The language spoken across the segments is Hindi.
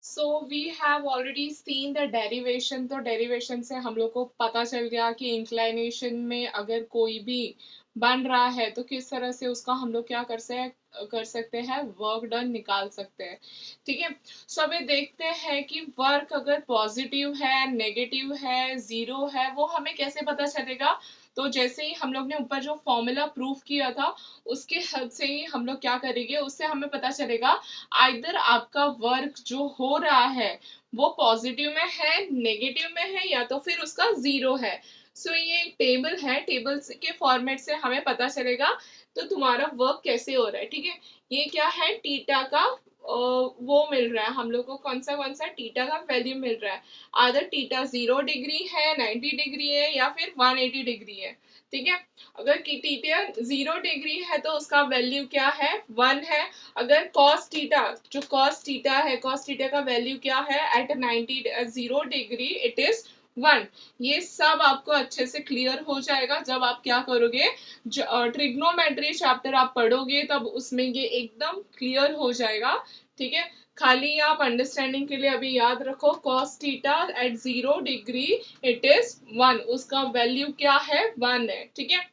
So we have already seen the derivation. तो डेरिवेशन से हम लोग को पता चल गया कि इंक्लाइनेशन में अगर कोई भी बन रहा है तो किस तरह से उसका हम लोग क्या कर सकते हैं, वर्क डन निकाल सकते हैं। ठीक है। सो अभी देखते हैं कि वर्क अगर पॉजिटिव है, नेगेटिव है, जीरो है, वो हमें कैसे पता चलेगा। तो जैसे ही हम लोग ने ऊपर जो फॉर्मूला प्रूफ किया था उसके हेल्प से ही हम लोग क्या करेंगे, उससे हमें पता चलेगा आइदर आपका वर्क जो हो रहा है वो पॉजिटिव में है, नेगेटिव में है, या तो फिर उसका जीरो है। सो ये एक टेबल है, टेबल के फॉर्मेट से हमें पता चलेगा तो तुम्हारा वर्क कैसे हो रहा है। ठीक है। ये क्या है, टीटा का वो मिल रहा है हम लोग को, कौन सा टीटा का वैल्यू मिल रहा है। आदर टीटा 0 डिग्री है, 90 डिग्री है, या फिर 180 डिग्री है। ठीक है। अगर टीटा 0 डिग्री है तो उसका वैल्यू क्या है, 1 है। अगर cos थीटा, जो cos थीटा है, cos थीटा का वैल्यू क्या है एट 0 डिग्री, इट इज 1। ये सब आपको अच्छे से क्लियर हो जाएगा जब आप क्या करोगे, ट्रिग्नोमेट्री चैप्टर आप पढ़ोगे तब उसमें ये एकदम क्लियर हो जाएगा। ठीक है। खाली आप अंडरस्टैंडिंग के लिए अभी याद रखो, cos theta at 0 degree it is 1, उसका वैल्यू क्या है, 1 है। ठीक है।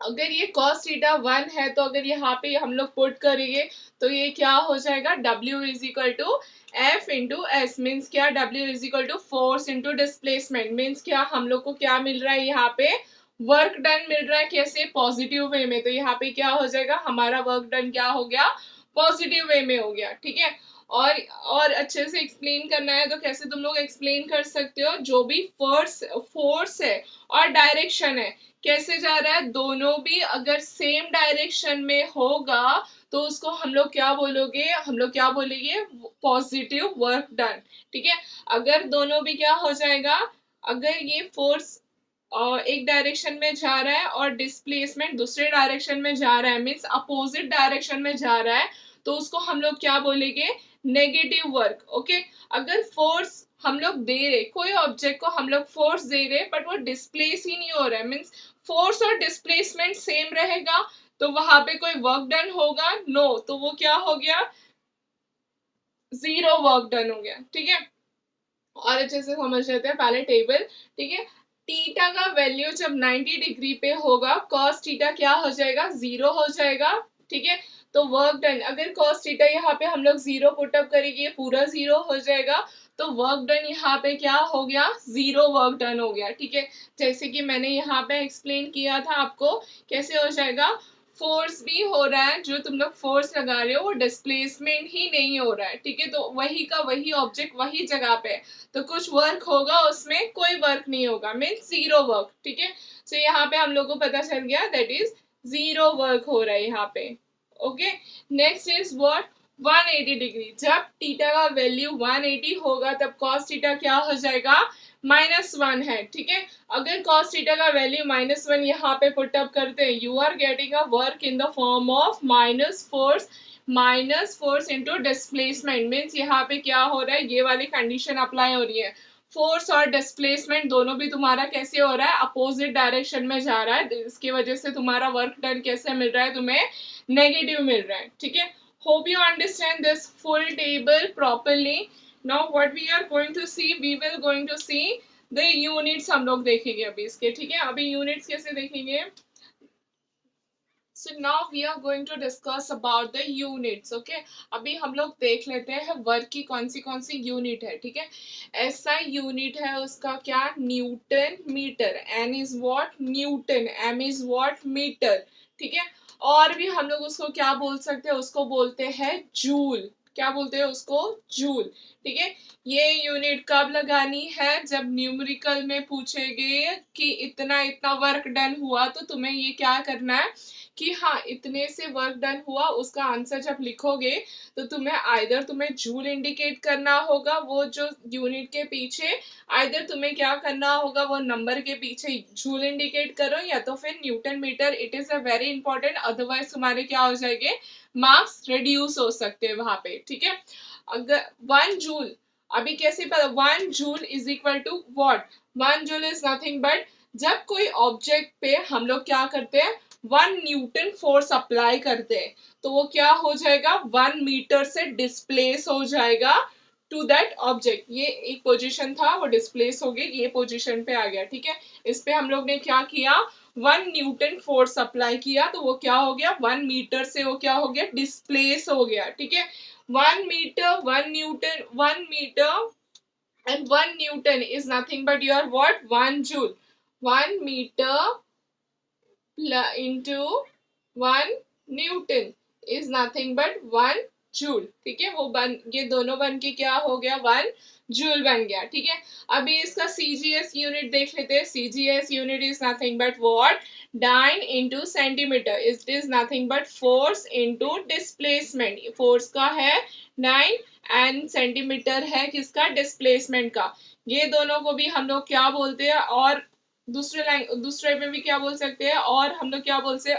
अगर ये cos थीटा 1 है तो अगर यहाँ पे हम लोग पुट करेंगे तो ये क्या हो जाएगा, W is equal to F into S. Means क्या, W is equal to force into displacement. Means क्या, हम लोग को क्या मिल रहा है यहाँ पे, वर्क डन मिल रहा है। कैसे, पॉजिटिव वे में। तो यहाँ पे क्या हो जाएगा, हमारा वर्क डन क्या हो गया, पॉजिटिव वे में हो गया। ठीक है। और अच्छे से एक्सप्लेन करना है तो कैसे तुम लोग एक्सप्लेन कर सकते हो, जो भी फोर्स है और डायरेक्शन है कैसे जा रहा है, दोनों भी अगर सेम डायरेक्शन में होगा तो उसको हम लोग क्या बोलोगे, हम लोग क्या बोलेंगे, पॉजिटिव वर्क डन। ठीक है। अगर दोनों भी क्या हो जाएगा, अगर ये फोर्स एक डायरेक्शन में जा रहा है और डिस्प्लेसमेंट दूसरे डायरेक्शन में जा रहा है, मीन्स अपोजिट डायरेक्शन में जा रहा है, तो उसको हम लोग क्या बोलेंगे, नेगेटिव वर्क। ओके। अगर फोर्स हम लोग दे रहे, कोई ऑब्जेक्ट को हम लोग फोर्स दे रहे बट वो डिस्प्लेस ही नहीं हो रहा है, मीन्स फोर्स और डिस्प्लेसमेंट सेम रहेगा, तो वहां पे कोई वर्क डन होगा, नो, तो वो क्या हो गया, जीरो वर्क डन हो गया। ठीक है। और अच्छे से समझ लेते हैं पहले टेबल। ठीक है। थीटा का वैल्यू जब 90 डिग्री पे होगा, cos थीटा क्या हो जाएगा, जीरो हो जाएगा। ठीक है। तो वर्क डन, अगर cos थीटा यहाँ पे हम लोग जीरो पुटअप करेंगे, पूरा जीरो हो जाएगा, तो वर्क डन यहाँ पे क्या हो गया, जीरो वर्क डन हो गया। ठीक है। जैसे कि मैंने यहाँ पे एक्सप्लेन किया था आपको, कैसे हो जाएगा, फोर्स भी हो रहा है, जो तुम लोग फोर्स लगा रहे हो वो डिस्प्लेसमेंट ही नहीं हो रहा है। ठीक है। तो वही का वही ऑब्जेक्ट वही जगह पे है, तो कुछ वर्क होगा उसमें, कोई वर्क नहीं होगा, मीन्स जीरो वर्क। ठीक है। सो यहाँ पे हम लोग को पता चल गया दैट इज जीरो वर्क हो रहा है यहाँ पे। Okay. Next is what, 180 degree. जब थीटा का वैल्यू 180 होगा तब cos थीटा क्या हो जाएगा, -1 है। ठीक है। अगर cos थीटा का वैल्यू -1 यहाँ पे पुट अप करते हैं, you are getting a work in the form of minus force into displacement. Means यहाँ पे क्या हो रहा है, ये वाली कंडीशन अप्लाई हो रही है, फोर्स और डिस्प्लेसमेंट दोनों भी तुम्हारा कैसे हो रहा है, अपोजिट डायरेक्शन में जा रहा है। इसकी वजह से तुम्हारा वर्क डन कैसे मिल रहा है, तुम्हें नेगेटिव मिल रहा है। ठीक है। Hope you understand this full table properly. Now what we are going to see, we will going to see the units, हम लोग देखेंगे अभी इसके। ठीक है। अभी यूनिट्स कैसे देखेंगे, so now we are going to discuss about the units. Okay, अभी हम लोग देख लेते हैं वर्क की कौन सी यूनिट है। ठीक है। ऐसा यूनिट है उसका क्या, newton metre. N is what, newton. M is what, metre. ठीक है। और भी हम लोग उसको क्या बोल सकते हैं, उसको बोलते हैं जूल। क्या बोलते हैं उसको, जूल। ठीक है। ये यूनिट कब लगानी है, जब न्यूमेरिकल में पूछेगे कि इतना इतना वर्क डन हुआ तो तुम्हें ये क्या करना है कि हाँ इतने से वर्क डन हुआ, उसका आंसर जब लिखोगे तो तुम्हें जूल इंडिकेट करना होगा, वो जो यूनिट के पीछे आइदर तुम्हें क्या करना होगा, वो नंबर के पीछे जूल इंडिकेट करो या तो फिर newton metre. It is a very important, otherwise तुम्हारे क्या हो जाएंगे, मार्क्स रिड्यूस हो सकते हैं वहां पे। ठीक है। अगर 1 जूल, अभी कैसे पता, 1 joule is equal to watt, 1 joule is nothing but, जब कोई ऑब्जेक्ट पे हम लोग क्या करते हैं, 1 न्यूटन फोर्स अप्लाई करते हैं तो वो क्या हो जाएगा, 1 मीटर से डिस्प्लेस हो जाएगा टू दैट ऑब्जेक्ट। ये एक पोजीशन था, वो डिस्प्लेस हो गई, ये पोजीशन पे आ गया, ठीक है। इस पे हम लोग ने क्या किया, 1 न्यूटन फोर्स अप्लाई किया, तो वो क्या हो गया, 1 मीटर से वो क्या हो गया, डिस्प्लेस हो गया, ठीक है। 1 metre, 1 newton, 1 metre and 1 Newton is nothing but your what, 1 joule. 1 meter into 1 Newton is nothing but 1 joule, ठीक है। वो बन, ये दोनों बन के क्या हो गया, 1 जूल बन गया, ठीक है। अभी इसका सीजीएस यूनिट देख लेते हैं। CGS unit is nothing but what, dyne into centimetre, it is nothing but force into displacement. Force का है डाइन एंड सेंटीमीटर है किसका, डिस्प्लेसमेंट का। ये दोनों को भी हम लोग क्या बोलते हैं, और दूसरे में भी क्या बोल सकते हैं, और हम लोग क्या बोल सकते हैं,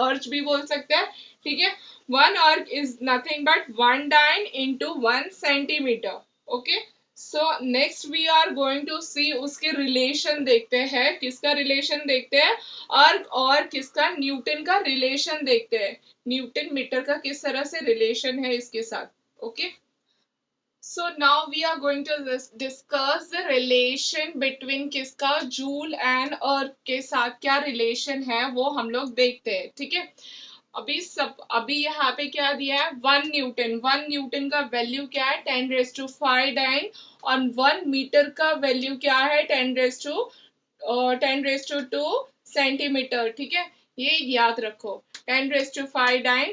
अर्च भी बोल सकते हैं, ठीक है। 1 erg is nothing but 1 dyne into 1 centimeter, okay. So next we are going to see उसके रिलेशन देखते हैं, किसका रिलेशन देखते हैं, अर्क और किसका, न्यूटन का रिलेशन देखते हैं। न्यूटन मीटर का किस तरह से रिलेशन है इसके साथ, okay. So now we are going to discuss the relation between किसका, जूल एंड अर्थ के साथ क्या रिलेशन है वो हम लोग देखते हैं, ठीक है। अभी यहाँ पे क्या दिया है, 1 न्यूटन। 1 न्यूटन का वैल्यू क्या है, 10⁵ और 1 मीटर का वैल्यू क्या है, 10⁵ सेंटीमीटर, ठीक है। ये याद रखो, 10⁵,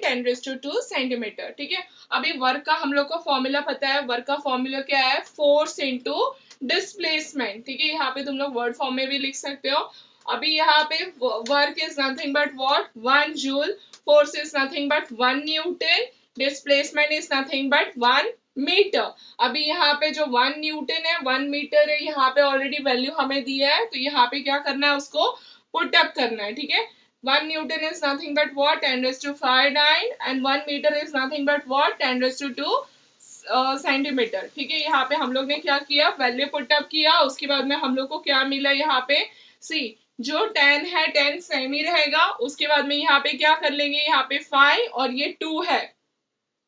10⁵ ठीक है। अभी वर्क का हम लोग को फॉर्मूला पता है। वर्क का फॉर्मूला क्या है, फोर्स इंटू डिस्प्लेसमेंट, ठीक है। यहाँ पे तुम लोग वर्ड फॉर्म में भी लिख सकते हो। अभी यहाँ पे work is nothing but what, 1 joule, force is nothing but 1 newton, displacement is nothing but 1 metre. अभी यहाँ पे जो 1 न्यूटन है, 1 मीटर है, यहाँ पे ऑलरेडी वैल्यू हमें दिया है, तो यहाँ पे क्या करना है, उसको पुट अप करना है, ठीक है। 1 Newton is nothing but what, 10⁵ and 1 meter is nothing but what, 10⁵ centimetre, ठीक है। यहाँ पे हम लोग ने क्या किया, वैल्यू पुट अप किया, उसके बाद में हम लोग को क्या मिला यहाँ पे, सी जो 10 है 10 सेमी रहेगा, उसके बाद में यहाँ पे क्या कर लेंगे, यहाँ पे 5 और ये 2 है,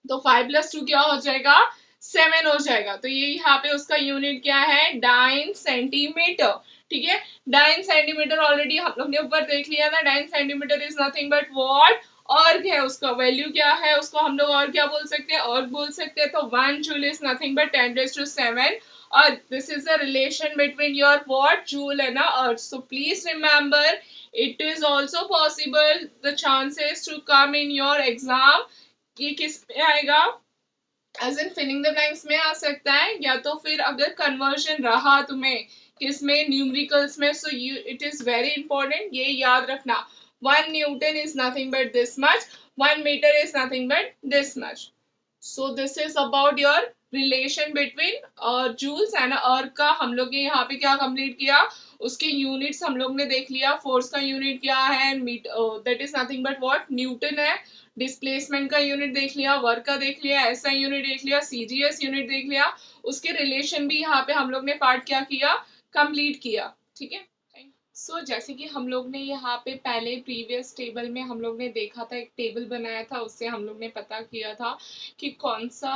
तो 5 + 2 क्या हो जाएगा, 7 हो जाएगा। तो ये यहाँ पे उसका यूनिट क्या है, डाइन सेंटीमीटर, ठीक है। डाइन सेंटीमीटर ऑलरेडी हम लोग ने ऊपर देख लिया था। Dyne centimetre is nothing but what, अर्ग है, उसका वैल्यू क्या है, उसको हम लोग और क्या बोल सकते हैं, अर्ग बोल सकते हैं। तो 1 जूल इज नथिंग बट 10⁵ और this is the relation between your what, joule and earth. So please remember, it is also possible the chances to come in your exam, ये किस में आएगा, as in filling the blanks में आ सकता है, या तो फिर अगर कन्वर्जन रहा तुम्हें किसमें, न्यूमेरिकल्स में, so you it is very important, ये याद रखना। 1 newton is nothing but this much, 1 metre is nothing but this much. So this is about your relation between joules and earth का। हम लोग ने यहाँ पे क्या कंप्लीट किया, उसके यूनिट्स हम लोग ने देख लिया। फोर्स का यूनिट क्या है, that is nothing but what, Newton है। डिस्प्लेसमेंट का यूनिट देख लिया, वर्क का देख लिया, एसआई यूनिट देख लिया, सीजीएस यूनिट देख लिया। उसके रिलेशन भी यहाँ पे हम लोग ने पार्ट क्या किया, कंप्लीट किया, ठीक है। जैसे कि हम लोग ने यहाँ पे पहले प्रीवियस टेबल में हम लोग ने देखा था, एक टेबल बनाया था, उससे हम लोग ने पता किया था कि कौन सा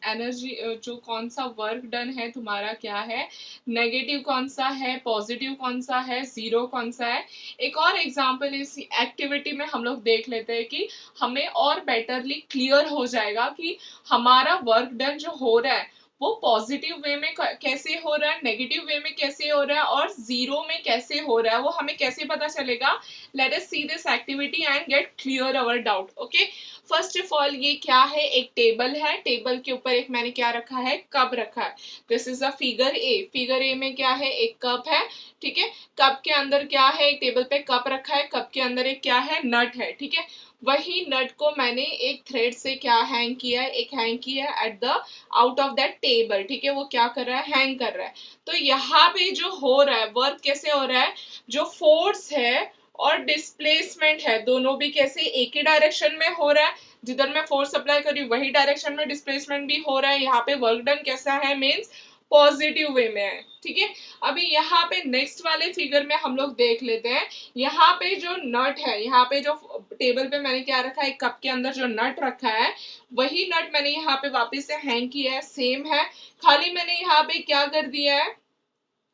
एनर्जी, जो कौन सा वर्क डन है तुम्हारा क्या है, नेगेटिव कौन सा है, पॉजिटिव कौन सा है, जीरो कौन सा है। एक और एग्जांपल इस एक्टिविटी में हम लोग देख लेते हैं कि हमें और बेटरली क्लियर हो जाएगा कि हमारा वर्क डन जो हो रहा है वो पॉजिटिव वे में कैसे हो रहा है, नेगेटिव वे में कैसे हो रहा है, और जीरो में कैसे हो रहा है, वो हमें कैसे पता चलेगा। Let us see this activity and get clear our doubt, okay. First of all ये क्या है, एक टेबल है, टेबल के ऊपर एक मैंने क्या रखा है, कप रखा है। This is a figure A. Figure A में क्या है, एक कप है, ठीक है। कप के अंदर क्या है, एक टेबल पे कप रखा है, कप के अंदर एक क्या है, नट है, ठीक है। वही नट को मैंने एक थ्रेड से क्या हैंग किया है, एक हैंग किया है at the out of that table, ठीक है। वो क्या कर रहा है, हैंग कर रहा है। तो यहाँ पे जो हो रहा है वर्क कैसे हो रहा है, जो फोर्स है और डिस्प्लेसमेंट है, दोनों भी कैसे एक ही डायरेक्शन में हो रहा है। जिधर मैं फोर्स अप्लाई कर रही हूँ वही डायरेक्शन में डिस्प्लेसमेंट भी हो रहा है। यहाँ पे वर्क डन कैसा है, मीन्स पॉजिटिव वे में है, ठीक है। अभी यहाँ पे नेक्स्ट वाले फिगर में हम लोग देख लेते हैं। यहाँ पे जो नट है, यहाँ पे जो टेबल पे मैंने क्या रखा है, कप के अंदर जो नट रखा है वही नट मैंने यहाँ पे वापस से हैंग किया है, सेम है। खाली मैंने यहाँ पे क्या कर दिया है,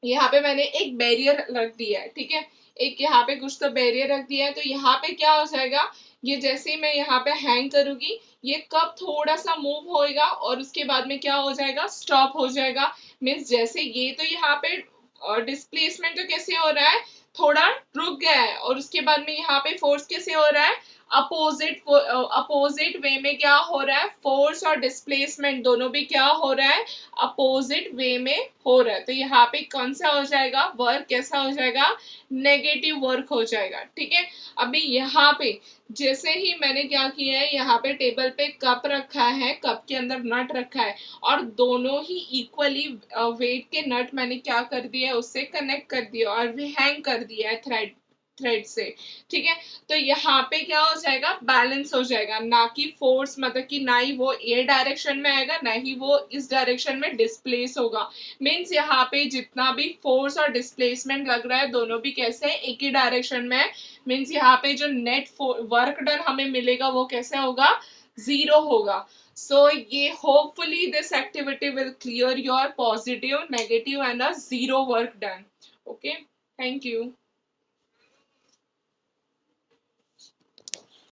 यहाँ पे मैंने एक बैरियर रख दिया है, ठीक है। एक यहाँ पे कुछ तो बैरियर रख दिया है, तो यहाँ पे क्या हो जाएगा, ये जैसे ही मैं यहाँ पे हैंग करूंगी ये कप थोड़ा सा मूव होएगा और उसके बाद में क्या हो जाएगा, स्टॉप हो जाएगा। मीन्स जैसे ये तो यहाँ पे डिस्प्लेसमेंट तो कैसे हो रहा है, थोड़ा रुक गया है, और उसके बाद में यहाँ पे फोर्स कैसे हो रहा है, अपोजिट वे में क्या हो रहा है, फोर्स और डिस्प्लेसमेंट दोनों भी क्या हो रहा है, अपोजिट वे में हो रहा है। तो यहाँ पे कौन सा हो जाएगा, वर्क कैसा हो जाएगा, नेगेटिव वर्क हो जाएगा, ठीक है। अभी यहाँ पे जैसे ही मैंने क्या किया है, यहाँ पे टेबल पे कप रखा है, कप के अंदर नट रखा है, और दोनों ही इक्वली वेट के नट मैंने क्या कर दिया है, उससे कनेक्ट कर दिया और भी हैंग कर दिया है थ्रेड से, ठीक है। तो यहाँ पे क्या हो जाएगा, बैलेंस हो जाएगा, ना कि फोर्स, मतलब कि ना ही वो ए डायरेक्शन में आएगा ना ही वो इस डायरेक्शन में डिस्प्लेस होगा। मीन्स यहाँ पे जितना भी फोर्स और डिस्प्लेसमेंट लग रहा है दोनों भी कैसे है, एक ही डायरेक्शन में है। मीन्स यहाँ पे जो नेट वर्क डन हमें मिलेगा वो कैसे होगा, जीरो होगा। So ये hopefully this activity will clear your positive, negative and a zero work done. Okay, thank you.